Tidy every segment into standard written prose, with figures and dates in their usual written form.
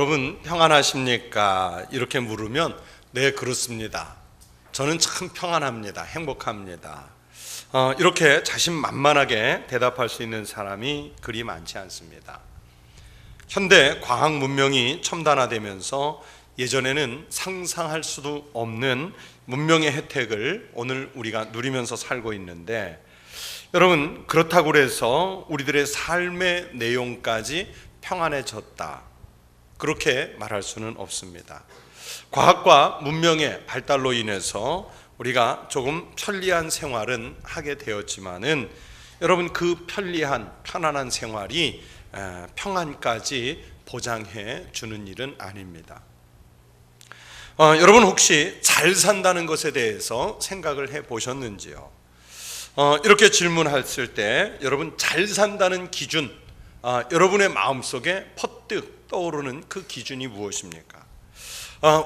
여러분 평안하십니까? 이렇게 물으면 네, 그렇습니다. 저는 참 평안합니다. 행복합니다. 이렇게 자신만만하게 대답할 수 있는 사람이 그리 많지 않습니다. 현대 과학 문명이 첨단화되면서 예전에는 상상할 수도 없는 문명의 혜택을 오늘 우리가 누리면서 살고 있는데, 여러분 그렇다고 해서 우리들의 삶의 내용까지 평안해졌다, 그렇게 말할 수는 없습니다. 과학과 문명의 발달로 인해서 우리가 조금 편리한 생활은 하게 되었지만은, 여러분 그 편리한 편안한 생활이 평안까지 보장해 주는 일은 아닙니다. 여러분 혹시 잘 산다는 것에 대해서 생각을 해 보셨는지요? 이렇게 질문했을 때 여러분 잘 산다는 기준, 여러분의 마음속에 퍼뜩 떠오르는 그 기준이 무엇입니까?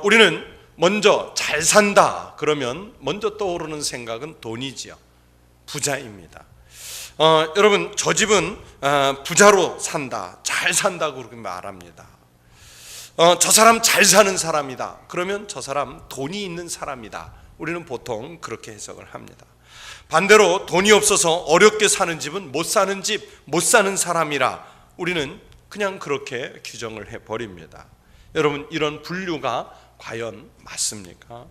우리는 먼저 잘 산다 그러면 먼저 떠오르는 생각은 돈이지요. 부자입니다. 여러분 저 집은 부자로 산다, 잘 산다고 그렇게 말합니다. 저 사람 잘 사는 사람이다 그러면 저 사람 돈이 있는 사람이다, 우리는 보통 그렇게 해석을 합니다. 반대로 돈이 없어서 어렵게 사는 집은 못 사는 집, 못 사는 사람이라 우리는 그냥 그렇게 규정을 해버립니다. 여러분 이런 분류가 과연 맞습니까?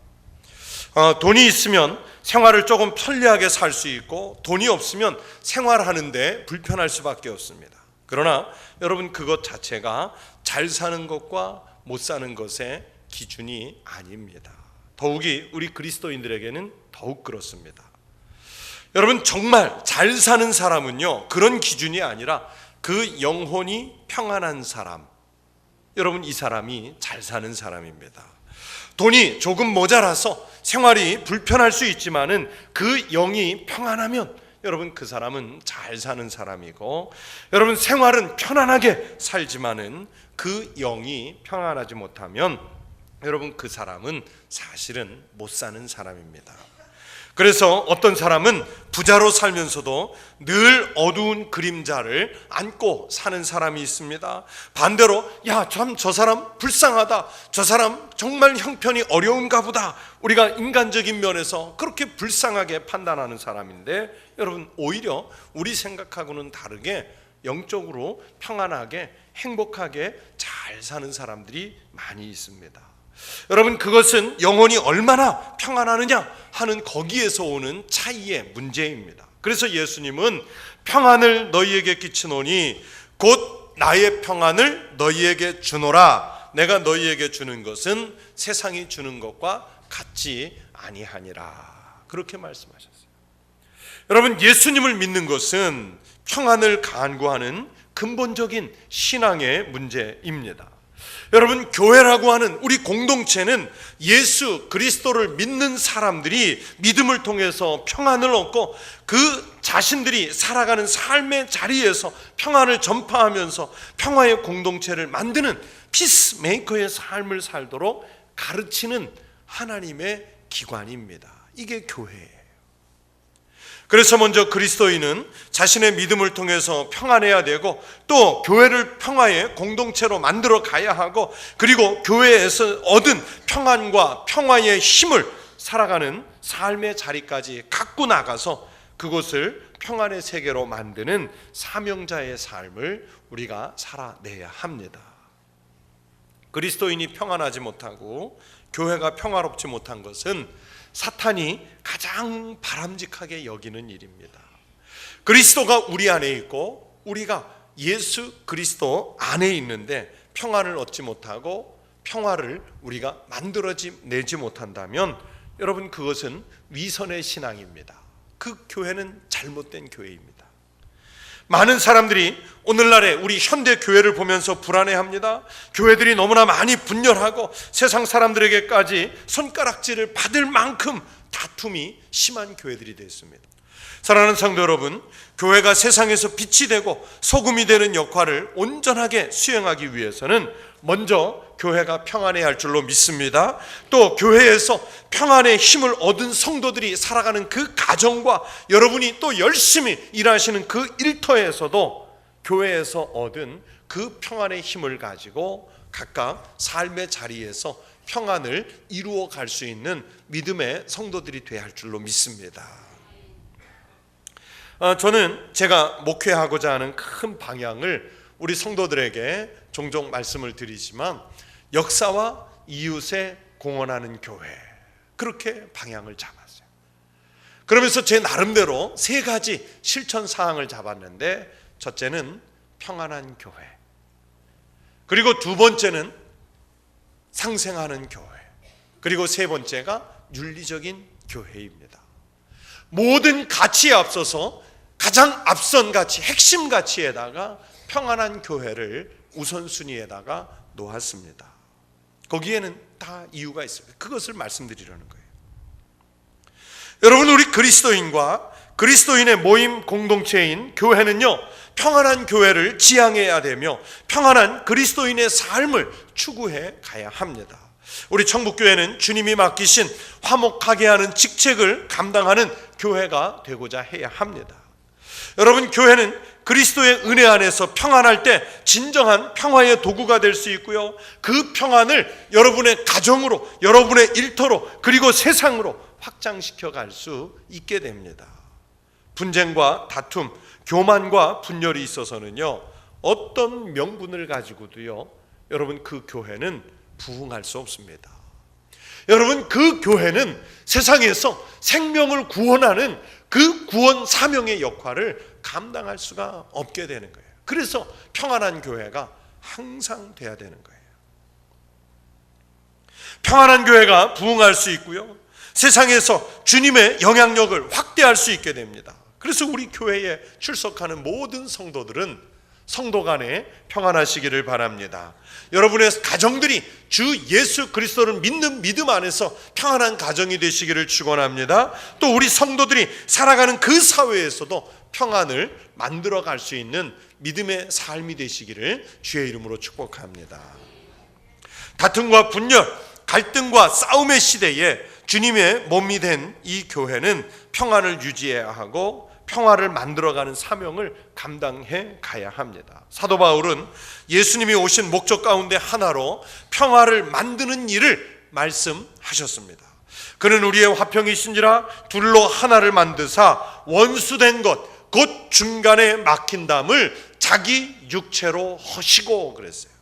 돈이 있으면 생활을 조금 편리하게 살 수 있고, 돈이 없으면 생활하는데 불편할 수밖에 없습니다. 그러나 여러분 그것 자체가 잘 사는 것과 못 사는 것의 기준이 아닙니다. 더욱이 우리 그리스도인들에게는 더욱 그렇습니다. 여러분 정말 잘 사는 사람은요, 그런 기준이 아니라 그 영혼이 평안한 사람, 여러분 이 사람이 잘 사는 사람입니다. 돈이 조금 모자라서 생활이 불편할 수 있지만은 그 영이 평안하면 여러분 그 사람은 잘 사는 사람이고, 여러분 생활은 편안하게 살지만은 그 영이 평안하지 못하면 여러분 그 사람은 사실은 못 사는 사람입니다. 그래서 어떤 사람은 부자로 살면서도 늘 어두운 그림자를 안고 사는 사람이 있습니다. 반대로 야, 참 저 사람 불쌍하다, 저 사람 정말 형편이 어려운가 보다, 우리가 인간적인 면에서 그렇게 불쌍하게 판단하는 사람인데, 여러분 오히려 우리 생각하고는 다르게 영적으로 평안하게 행복하게 잘 사는 사람들이 많이 있습니다. 여러분 그것은 영혼이 얼마나 평안하느냐 하는 거기에서 오는 차이의 문제입니다. 그래서 예수님은 평안을 너희에게 끼치노니 곧 나의 평안을 너희에게 주노라, 내가 너희에게 주는 것은 세상이 주는 것과 같지 아니하니라, 그렇게 말씀하셨어요. 여러분 예수님을 믿는 것은 평안을 간구하는 근본적인 신앙의 문제입니다. 여러분 교회라고 하는 우리 공동체는 예수 그리스도를 믿는 사람들이 믿음을 통해서 평안을 얻고 그 자신들이 살아가는 삶의 자리에서 평안을 전파하면서 평화의 공동체를 만드는 피스메이커의 삶을 살도록 가르치는 하나님의 기관입니다. 이게 교회예요. 그래서 먼저 그리스도인은 자신의 믿음을 통해서 평안해야 되고, 또 교회를 평화의 공동체로 만들어 가야 하고, 그리고 교회에서 얻은 평안과 평화의 힘을 살아가는 삶의 자리까지 갖고 나가서 그곳을 평안의 세계로 만드는 사명자의 삶을 우리가 살아내야 합니다. 그리스도인이 평안하지 못하고 교회가 평화롭지 못한 것은 사탄이 가장 바람직하게 여기는 일입니다. 그리스도가 우리 안에 있고 우리가 예수 그리스도 안에 있는데 평안을 얻지 못하고 평화를 우리가 만들어내지 못한다면 여러분 그것은 위선의 신앙입니다. 그 교회는 잘못된 교회입니다. 많은 사람들이 오늘날에 우리 현대 교회를 보면서 불안해합니다. 교회들이 너무나 많이 분열하고 세상 사람들에게까지 손가락질을 받을 만큼 다툼이 심한 교회들이 됐습니다. 사랑하는 성도 여러분, 교회가 세상에서 빛이 되고 소금이 되는 역할을 온전하게 수행하기 위해서는 먼저 교회가 평안해야 할 줄로 믿습니다. 또 교회에서 평안의 힘을 얻은 성도들이 살아가는 그 가정과 여러분이 또 열심히 일하시는 그 일터에서도 교회에서 얻은 그 평안의 힘을 가지고 각각 삶의 자리에서 평안을 이루어 갈 수 있는 믿음의 성도들이 되어야 할 줄로 믿습니다. 저는 제가 목회하고자 하는 큰 방향을 우리 성도들에게 종종 말씀을 드리지만, 역사와 이웃에 공헌하는 교회, 그렇게 방향을 잡았어요. 그러면서 제 나름대로 3가지 실천 사항을 잡았는데, 첫째는 평안한 교회, 그리고 2번째는 상생하는 교회, 그리고 3번째가 윤리적인 교회입니다. 모든 가치에 앞서서 가장 앞선 가치, 핵심 가치에다가 평안한 교회를 우선순위에다가 놓았습니다. 거기에는 다 이유가 있습니다. 그것을 말씀드리려는 거예요. 여러분, 우리 그리스도인과 그리스도인의 모임 공동체인 교회는요, 평안한 교회를 지향해야 되며 평안한 그리스도인의 삶을 추구해 가야 합니다. 우리 청북교회는 주님이 맡기신 화목하게 하는 직책을 감당하는 교회가 되고자 해야 합니다. 여러분, 교회는 그리스도의 은혜 안에서 평안할 때 진정한 평화의 도구가 될 수 있고요, 그 평안을 여러분의 가정으로, 여러분의 일터로, 그리고 세상으로 확장시켜 갈 수 있게 됩니다. 분쟁과 다툼, 교만과 분열이 있어서는요, 어떤 명분을 가지고도요, 여러분, 그 교회는 부흥할 수 없습니다. 여러분, 그 교회는 세상에서 생명을 구원하는 그 구원 사명의 역할을 감당할 수가 없게 되는 거예요. 그래서 평안한 교회가 항상 돼야 되는 거예요. 평안한 교회가 부흥할 수 있고요, 세상에서 주님의 영향력을 확대할 수 있게 됩니다. 그래서 우리 교회에 출석하는 모든 성도들은 성도 간에 평안하시기를 바랍니다. 여러분의 가정들이 주 예수 그리스도를 믿는 믿음 안에서 평안한 가정이 되시기를 축원합니다. 또 우리 성도들이 살아가는 그 사회에서도 평안을 만들어 갈 수 있는 믿음의 삶이 되시기를 주의 이름으로 축복합니다. 다툼과 분열, 갈등과 싸움의 시대에 주님의 몸이 된 이 교회는 평안을 유지해야 하고 평화를 만들어가는 사명을 감당해 가야 합니다. 사도 바울은 예수님이 오신 목적 가운데 하나로 평화를 만드는 일을 말씀하셨습니다. 그는 우리의 화평이신지라 둘로 하나를 만드사 원수된 것 곧 중간에 막힌 담을 자기 육체로 허시고 그랬어요.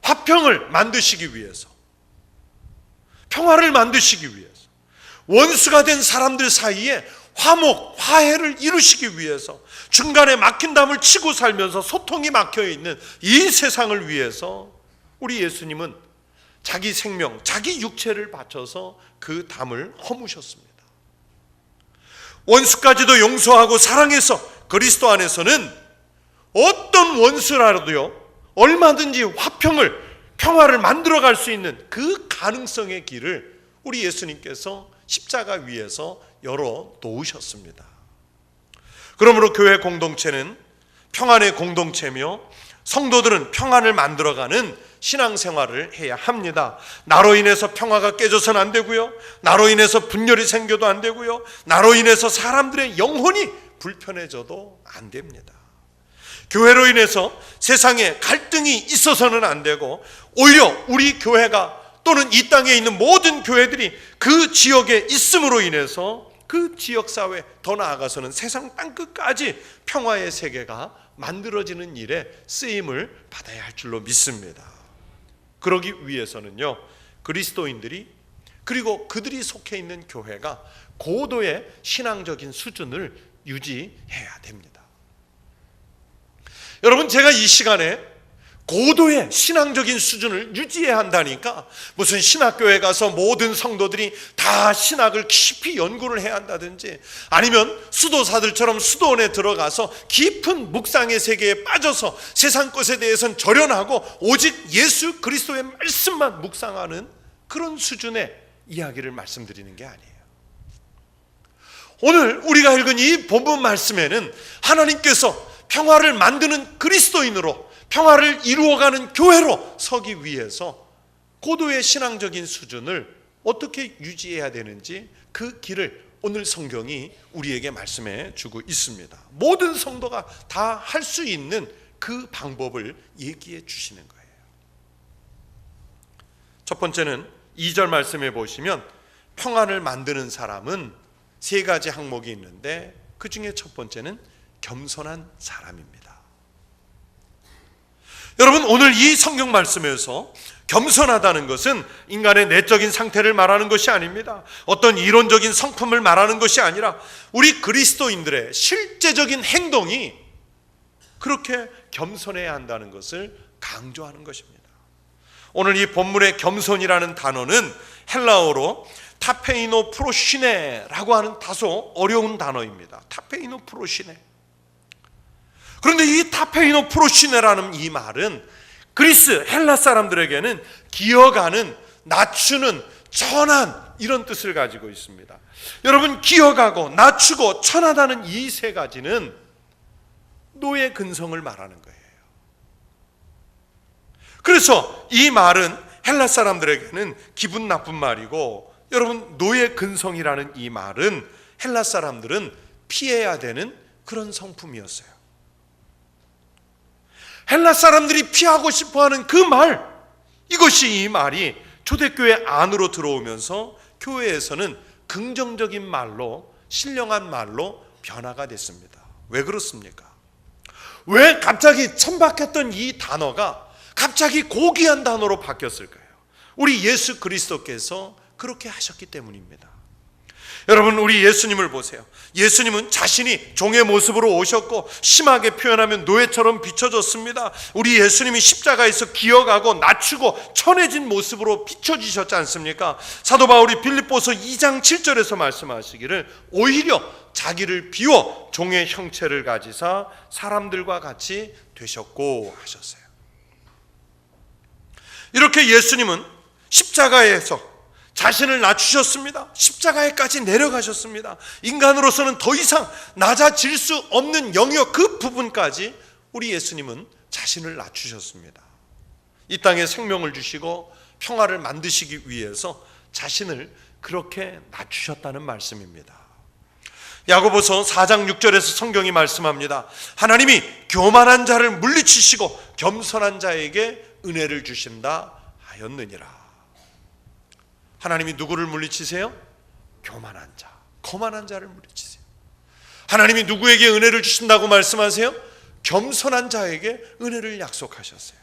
화평을 만드시기 위해서, 평화를 만드시기 위해서, 원수가 된 사람들 사이에 화목, 화해를 이루시기 위해서, 중간에 막힌 담을 치고 살면서 소통이 막혀있는 이 세상을 위해서 우리 예수님은 자기 생명, 자기 육체를 바쳐서 그 담을 허무셨습니다. 원수까지도 용서하고 사랑해서 그리스도 안에서는 어떤 원수라도요, 얼마든지 화평을, 평화를 만들어갈 수 있는 그 가능성의 길을 우리 예수님께서 십자가 위에서 열어 놓으셨습니다. 그러므로 교회 공동체는 평안의 공동체며 성도들은 평안을 만들어가는 신앙생활을 해야 합니다. 나로 인해서 평화가 깨져서는 안 되고요, 나로 인해서 분열이 생겨도 안 되고요, 나로 인해서 사람들의 영혼이 불편해져도 안 됩니다. 교회로 인해서 세상에 갈등이 있어서는 안 되고, 오히려 우리 교회가 또는 이 땅에 있는 모든 교회들이 그 지역에 있음으로 인해서 그 지역사회, 더 나아가서는 세상 땅끝까지 평화의 세계가 만들어지는 일에 쓰임을 받아야 할 줄로 믿습니다. 그러기 위해서는요, 그리스도인들이, 그리고 그들이 속해 있는 교회가 고도의 신앙적인 수준을 유지해야 됩니다. 여러분, 제가 이 시간에 고도의 신앙적인 수준을 유지해야 한다니까 무슨 신학교에 가서 모든 성도들이 다 신학을 깊이 연구를 해야 한다든지, 아니면 수도사들처럼 수도원에 들어가서 깊은 묵상의 세계에 빠져서 세상 것에 대해서는 절연하고 오직 예수 그리스도의 말씀만 묵상하는 그런 수준의 이야기를 말씀드리는 게 아니에요. 오늘 우리가 읽은 이 본문 말씀에는 하나님께서 평화를 만드는 그리스도인으로, 평화를 이루어가는 교회로 서기 위해서 고도의 신앙적인 수준을 어떻게 유지해야 되는지 그 길을 오늘 성경이 우리에게 말씀해 주고 있습니다. 모든 성도가 다 할 수 있는 그 방법을 얘기해 주시는 거예요. 첫 번째는 2절 말씀해 보시면 평안을 만드는 사람은 세 가지 항목이 있는데 그 중에 첫 번째는 겸손한 사람입니다. 여러분, 오늘 이 성경 말씀에서 겸손하다는 것은 인간의 내적인 상태를 말하는 것이 아닙니다. 어떤 이론적인 성품을 말하는 것이 아니라 우리 그리스도인들의 실제적인 행동이 그렇게 겸손해야 한다는 것을 강조하는 것입니다. 오늘 이 본문의 겸손이라는 단어는 헬라어로 타페이노 프로시네라고 하는 다소 어려운 단어입니다. 타페이노 프로시네. 그런데 이 타페이노 프로시네라는 이 말은 그리스 헬라 사람들에게는 기어가는, 낮추는, 천한 이런 뜻을 가지고 있습니다. 여러분, 기어가고 낮추고 천하다는 이 세 가지는 노예 근성을 말하는 거예요. 그래서 이 말은 헬라 사람들에게는 기분 나쁜 말이고, 여러분, 노예 근성이라는 이 말은 헬라 사람들은 피해야 되는 그런 성품이었어요. 헬라 사람들이 피하고 싶어하는 그 말, 이것이 이 말이 초대교회 안으로 들어오면서 교회에서는 긍정적인 말로, 신령한 말로 변화가 됐습니다. 왜 그렇습니까? 왜 갑자기 천박했던 이 단어가 갑자기 고귀한 단어로 바뀌었을까요? 우리 예수 그리스도께서 그렇게 하셨기 때문입니다. 여러분, 우리 예수님을 보세요. 예수님은 자신이 종의 모습으로 오셨고, 심하게 표현하면 노예처럼 비춰졌습니다. 우리 예수님이 십자가에서 기어가고 낮추고 천해진 모습으로 비춰지셨지 않습니까? 사도 바울이 빌립보서 2장 7절에서 말씀하시기를 오히려 자기를 비워 종의 형체를 가지사 사람들과 같이 되셨고 하셨어요. 이렇게 예수님은 십자가에서 자신을 낮추셨습니다. 십자가에까지 내려가셨습니다. 인간으로서는 더 이상 낮아질 수 없는 영역 그 부분까지 우리 예수님은 자신을 낮추셨습니다. 이 땅에 생명을 주시고 평화를 만드시기 위해서 자신을 그렇게 낮추셨다는 말씀입니다. 야고보서 4장 6절에서 성경이 말씀합니다. 하나님이 교만한 자를 물리치시고 겸손한 자에게 은혜를 주신다 하였느니라. 하나님이 누구를 물리치세요? 교만한 자, 거만한 자를 물리치세요. 하나님이 누구에게 은혜를 주신다고 말씀하세요? 겸손한 자에게 은혜를 약속하셨어요.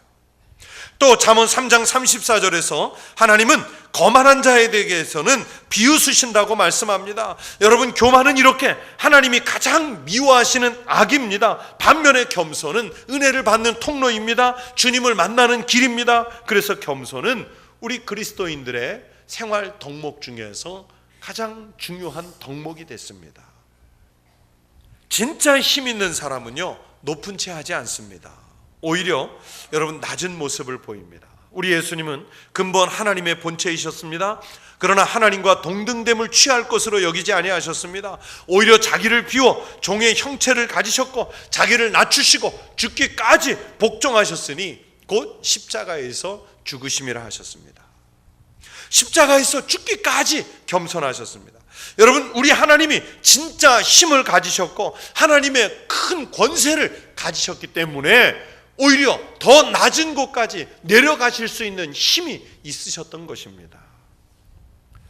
또 잠언 3장 34절에서 하나님은 거만한 자에 대해서는 비웃으신다고 말씀합니다. 여러분, 교만은 이렇게 하나님이 가장 미워하시는 악입니다. 반면에 겸손은 은혜를 받는 통로입니다. 주님을 만나는 길입니다. 그래서 겸손은 우리 그리스도인들의 생활 덕목 중에서 가장 중요한 덕목이 됐습니다. 진짜 힘 있는 사람은요, 높은 채 하지 않습니다. 오히려 여러분, 낮은 모습을 보입니다. 우리 예수님은 근본 하나님의 본체이셨습니다. 그러나 하나님과 동등됨을 취할 것으로 여기지 아니하셨습니다. 오히려 자기를 비워 종의 형체를 가지셨고 자기를 낮추시고 죽기까지 복종하셨으니 곧 십자가에서 죽으심이라 하셨습니다. 십자가에서 죽기까지 겸손하셨습니다. 여러분, 우리 하나님이 진짜 힘을 가지셨고 하나님의 큰 권세를 가지셨기 때문에 오히려 더 낮은 곳까지 내려가실 수 있는 힘이 있으셨던 것입니다.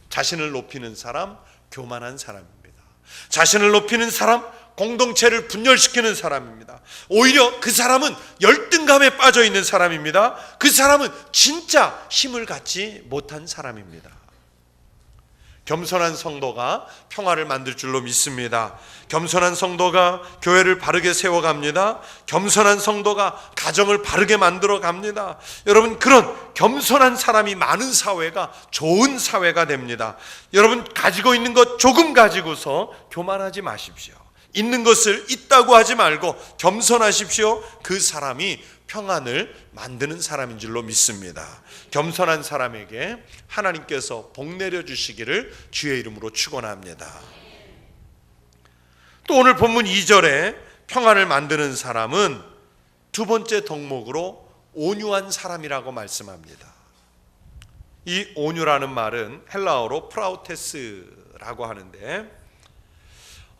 자신을 높이는 사람, 교만한 사람입니다. 자신을 높이는 사람, 공동체를 분열시키는 사람입니다. 오히려 그 사람은 열등감에 빠져 있는 사람입니다. 그 사람은 진짜 힘을 갖지 못한 사람입니다. 겸손한 성도가 평화를 만들 줄로 믿습니다. 겸손한 성도가 교회를 바르게 세워갑니다. 겸손한 성도가 가정을 바르게 만들어 갑니다. 여러분, 그런 겸손한 사람이 많은 사회가 좋은 사회가 됩니다. 여러분, 가지고 있는 것 조금 가지고서 교만하지 마십시오. 있는 것을 있다고 하지 말고 겸손하십시오. 그 사람이 평안을 만드는 사람인 줄로 믿습니다. 겸손한 사람에게 하나님께서 복 내려주시기를 주의 이름으로 축원합니다. 또 오늘 본문 2절에 평안을 만드는 사람은 두 번째 덕목으로 온유한 사람이라고 말씀합니다. 이 온유라는 말은 헬라어로 프라우테스라고 하는데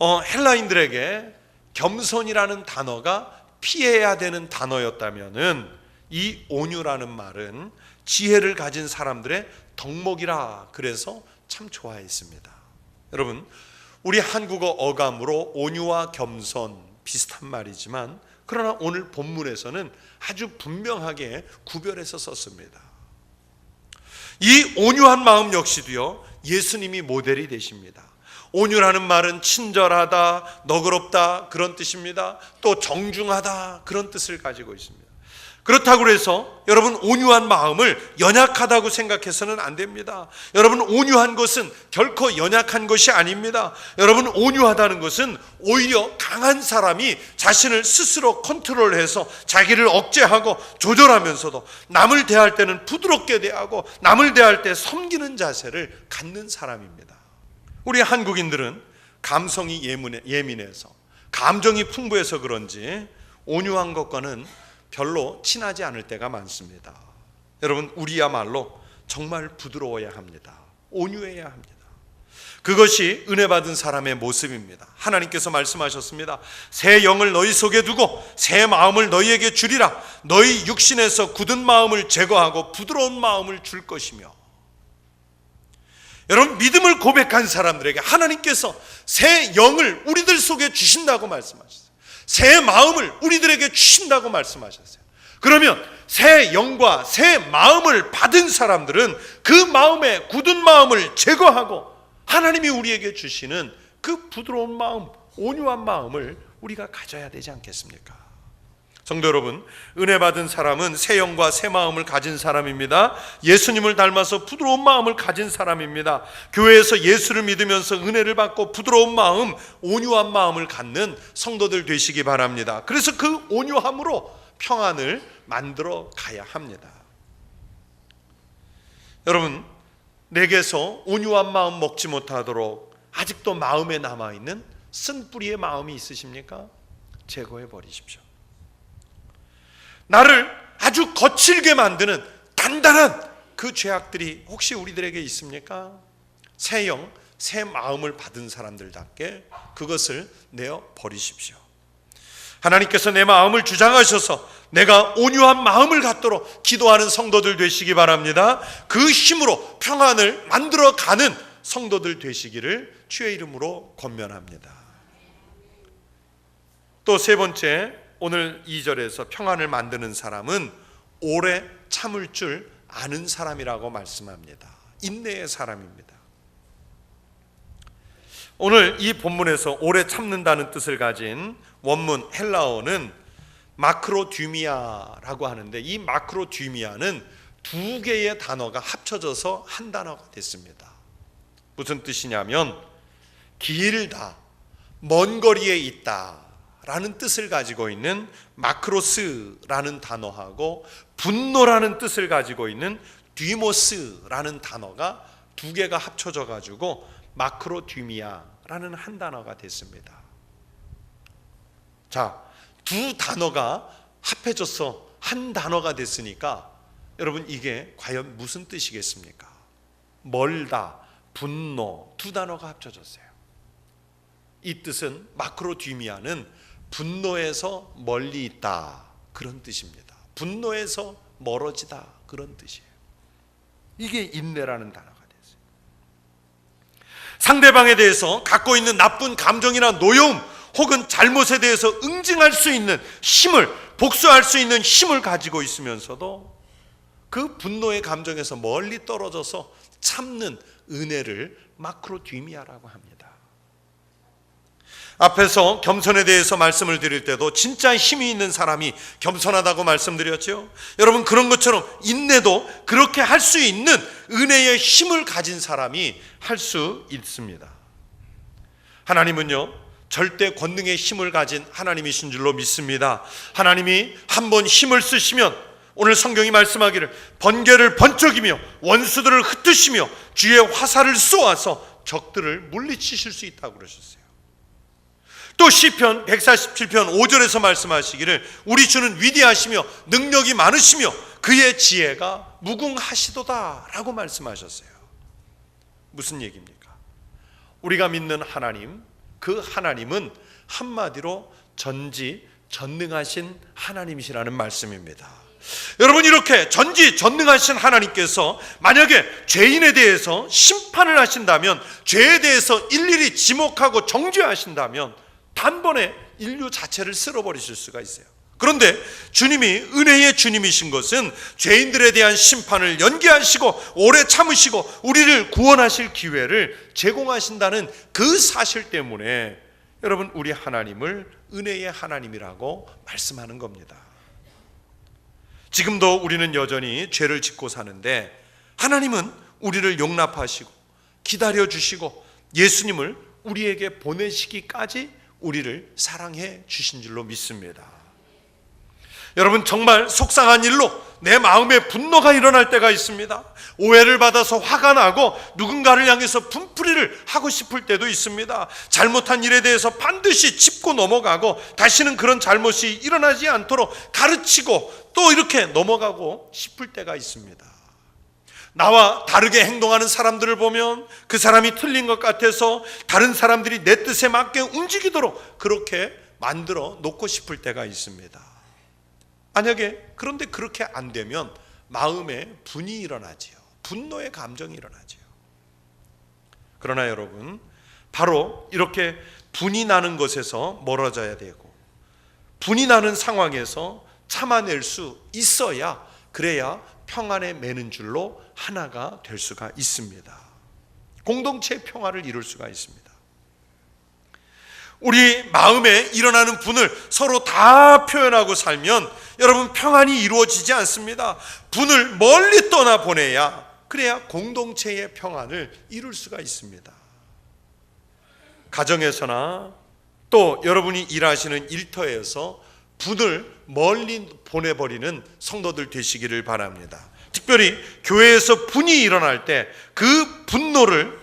헬라인들에게 겸손이라는 단어가 피해야 되는 단어였다면은 이 온유라는 말은 지혜를 가진 사람들의 덕목이라 그래서 참 좋아했습니다. 여러분, 우리 한국어 어감으로 온유와 겸손 비슷한 말이지만 그러나 오늘 본문에서는 아주 분명하게 구별해서 썼습니다. 이 온유한 마음 역시도요, 예수님이 모델이 되십니다. 온유라는 말은 친절하다, 너그럽다 그런 뜻입니다. 또 정중하다 그런 뜻을 가지고 있습니다. 그렇다고 해서 여러분 온유한 마음을 연약하다고 생각해서는 안 됩니다. 여러분 온유한 것은 결코 연약한 것이 아닙니다. 여러분 온유하다는 것은 오히려 강한 사람이 자신을 스스로 컨트롤해서 자기를 억제하고 조절하면서도 남을 대할 때는 부드럽게 대하고 남을 대할 때 섬기는 자세를 갖는 사람입니다. 우리 한국인들은 감성이 예민해서 감정이 풍부해서 그런지 온유한 것과는 별로 친하지 않을 때가 많습니다. 여러분, 우리야말로 정말 부드러워야 합니다. 온유해야 합니다. 그것이 은혜 받은 사람의 모습입니다. 하나님께서 말씀하셨습니다. 새 영을 너희 속에 두고 새 마음을 너희에게 주리라. 너희 육신에서 굳은 마음을 제거하고 부드러운 마음을 줄 것이며. 여러분, 믿음을 고백한 사람들에게 하나님께서 새 영을 우리들 속에 주신다고 말씀하셨어요. 새 마음을 우리들에게 주신다고 말씀하셨어요. 그러면 새 영과 새 마음을 받은 사람들은 그 마음의 굳은 마음을 제거하고 하나님이 우리에게 주시는 그 부드러운 마음, 온유한 마음을 우리가 가져야 되지 않겠습니까? 성도 여러분, 은혜 받은 사람은 새 영과 새 마음을 가진 사람입니다. 예수님을 닮아서 부드러운 마음을 가진 사람입니다. 교회에서 예수를 믿으면서 은혜를 받고 부드러운 마음, 온유한 마음을 갖는 성도들 되시기 바랍니다. 그래서 그 온유함으로 평안을 만들어 가야 합니다. 여러분, 내게서 온유한 마음 먹지 못하도록 아직도 마음에 남아있는 쓴뿌리의 마음이 있으십니까? 제거해 버리십시오. 나를 아주 거칠게 만드는 단단한 그 죄악들이 혹시 우리들에게 있습니까? 새 영, 새 마음을 받은 사람들답게 그것을 내어 버리십시오. 하나님께서 내 마음을 주장하셔서 내가 온유한 마음을 갖도록 기도하는 성도들 되시기 바랍니다. 그 힘으로 평안을 만들어가는 성도들 되시기를 주의 이름으로 권면합니다. 또 세 번째, 오늘 2절에서 평안을 만드는 사람은 오래 참을 줄 아는 사람이라고 말씀합니다. 인내의 사람입니다. 오늘 이 본문에서 오래 참는다는 뜻을 가진 원문 헬라어는 마크로듀미아라고 하는데, 이 마크로듀미아는 두 개의 단어가 합쳐져서 한 단어가 됐습니다. 무슨 뜻이냐면 길다, 먼 거리에 있다 라는 뜻을 가지고 있는 마크로스라는 단어하고 분노라는 뜻을 가지고 있는 디모스라는 단어가 두 개가 합쳐져 가지고 마크로듀미아라는 한 단어가 됐습니다. 자, 두 단어가 합해져서 한 단어가 됐으니까 여러분, 이게 과연 무슨 뜻이겠습니까? 멀다, 분노, 두 단어가 합쳐졌어요. 이 뜻은 마크로듀미아는 분노에서 멀리 있다 그런 뜻입니다. 분노에서 멀어지다 그런 뜻이에요. 이게 인내라는 단어가 됐어요. 상대방에 대해서 갖고 있는 나쁜 감정이나 노여움 혹은 잘못에 대해서 응징할 수 있는 힘을, 복수할 수 있는 힘을 가지고 있으면서도 그 분노의 감정에서 멀리 떨어져서 참는 은혜를 마크로듀미아라고 합니다. 앞에서 겸손에 대해서 말씀을 드릴 때도 진짜 힘이 있는 사람이 겸손하다고 말씀드렸죠. 여러분, 그런 것처럼 인내도 그렇게 할 수 있는 은혜의 힘을 가진 사람이 할 수 있습니다. 하나님은요, 절대 권능의 힘을 가진 하나님이신 줄로 믿습니다. 하나님이 한번 힘을 쓰시면 오늘 성경이 말씀하기를 번개를 번쩍이며 원수들을 흩으시며 주의 화살을 쏘아서 적들을 물리치실 수 있다고 그러셨어요. 또 시편 147편 5절에서 말씀하시기를 우리 주는 위대하시며 능력이 많으시며 그의 지혜가 무궁하시도다 라고 말씀하셨어요. 무슨 얘기입니까? 우리가 믿는 하나님, 그 하나님은 한마디로 전지 전능하신 하나님이시라는 말씀입니다. 여러분, 이렇게 전지전능하신 하나님께서 만약에 죄인에 대해서 심판을 하신다면, 죄에 대해서 일일이 지목하고 정죄하신다면 단번에 인류 자체를 쓸어버리실 수가 있어요. 그런데 주님이, 은혜의 주님이신 것은 죄인들에 대한 심판을 연기하시고 오래 참으시고 우리를 구원하실 기회를 제공하신다는 그 사실 때문에 여러분, 우리 하나님을 은혜의 하나님이라고 말씀하는 겁니다. 지금도 우리는 여전히 죄를 짓고 사는데 하나님은 우리를 용납하시고 기다려주시고 예수님을 우리에게 보내시기까지 우리를 사랑해 주신 줄로 믿습니다. 여러분, 정말 속상한 일로 내 마음에 분노가 일어날 때가 있습니다. 오해를 받아서 화가 나고 누군가를 향해서 분풀이를 하고 싶을 때도 있습니다. 잘못한 일에 대해서 반드시 짚고 넘어가고 다시는 그런 잘못이 일어나지 않도록 가르치고 또 이렇게 넘어가고 싶을 때가 있습니다. 나와 다르게 행동하는 사람들을 보면 그 사람이 틀린 것 같아서 다른 사람들이 내 뜻에 맞게 움직이도록 그렇게 만들어 놓고 싶을 때가 있습니다. 만약에 그런데 그렇게 안 되면 마음에 분이 일어나지요. 분노의 감정이 일어나지요. 그러나 여러분, 바로 이렇게 분이 나는 것에서 멀어져야 되고 분이 나는 상황에서 참아낼 수 있어야, 그래야 평안에 매는 줄로 하나가 될 수가 있습니다. 공동체의 평화를 이룰 수가 있습니다. 우리 마음에 일어나는 분을 서로 다 표현하고 살면 여러분, 평안이 이루어지지 않습니다. 분을 멀리 떠나보내야, 그래야 공동체의 평안을 이룰 수가 있습니다. 가정에서나 또 여러분이 일하시는 일터에서 분을 멀리 보내버리는 성도들 되시기를 바랍니다. 특별히 교회에서 분이 일어날 때 그 분노를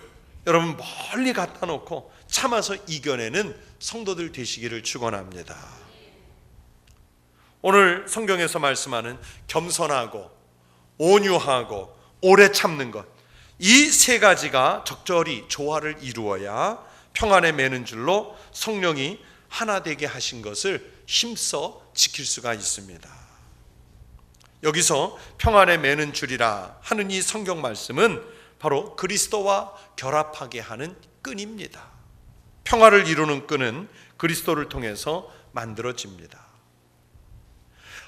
여러분 멀리 갖다 놓고 참아서 이겨내는 성도들 되시기를 축원합니다. 오늘 성경에서 말씀하는 겸손하고 온유하고 오래 참는 것, 이 세 가지가 적절히 조화를 이루어야 평안에 매는 줄로 성령이 하나 되게 하신 것을 힘써 지킬 수가 있습니다. 여기서 평안에 매는 줄이라 하는 이 성경 말씀은 바로 그리스도와 결합하게 하는 끈입니다. 평화를 이루는 끈은 그리스도를 통해서 만들어집니다.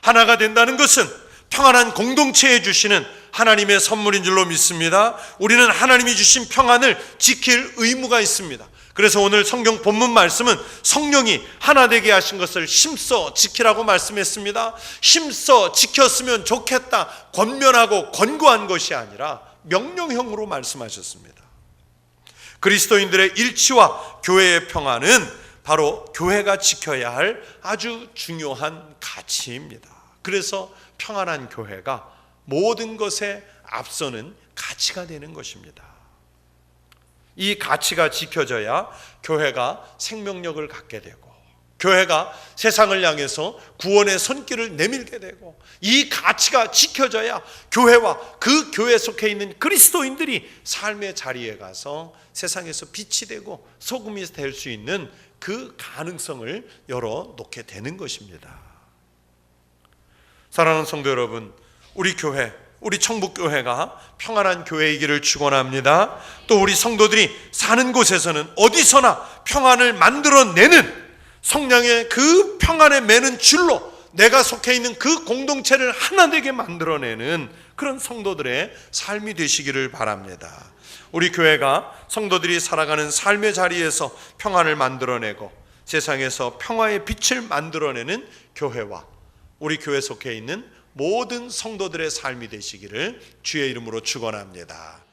하나가 된다는 것은 평안한 공동체에 주시는 하나님의 선물인 줄로 믿습니다. 우리는 하나님이 주신 평안을 지킬 의무가 있습니다. 그래서 오늘 성경 본문 말씀은 성령이 하나 되게 하신 것을 힘써 지키라고 말씀했습니다. 힘써 지켰으면 좋겠다, 권면하고 권고한 것이 아니라 명령형으로 말씀하셨습니다. 그리스도인들의 일치와 교회의 평안은 바로 교회가 지켜야 할 아주 중요한 가치입니다. 그래서 평안한 교회가 모든 것에 앞서는 가치가 되는 것입니다. 이 가치가 지켜져야 교회가 생명력을 갖게 되고 교회가 세상을 향해서 구원의 손길을 내밀게 되고, 이 가치가 지켜져야 교회와 그 교회에 속해 있는 그리스도인들이 삶의 자리에 가서 세상에서 빛이 되고 소금이 될 수 있는 그 가능성을 열어놓게 되는 것입니다. 사랑하는 성도 여러분, 우리 교회, 우리 청북교회가 평안한 교회이기를 축원합니다. 또 우리 성도들이 사는 곳에서는 어디서나 평안을 만들어내는 성령의 그 평안에 매는 줄로 내가 속해 있는 그 공동체를 하나 되게 만들어내는 그런 성도들의 삶이 되시기를 바랍니다. 우리 교회가 성도들이 살아가는 삶의 자리에서 평안을 만들어내고 세상에서 평화의 빛을 만들어내는 교회와 우리 교회 속해 있는 모든 성도들의 삶이 되시기를 주의 이름으로 축원합니다.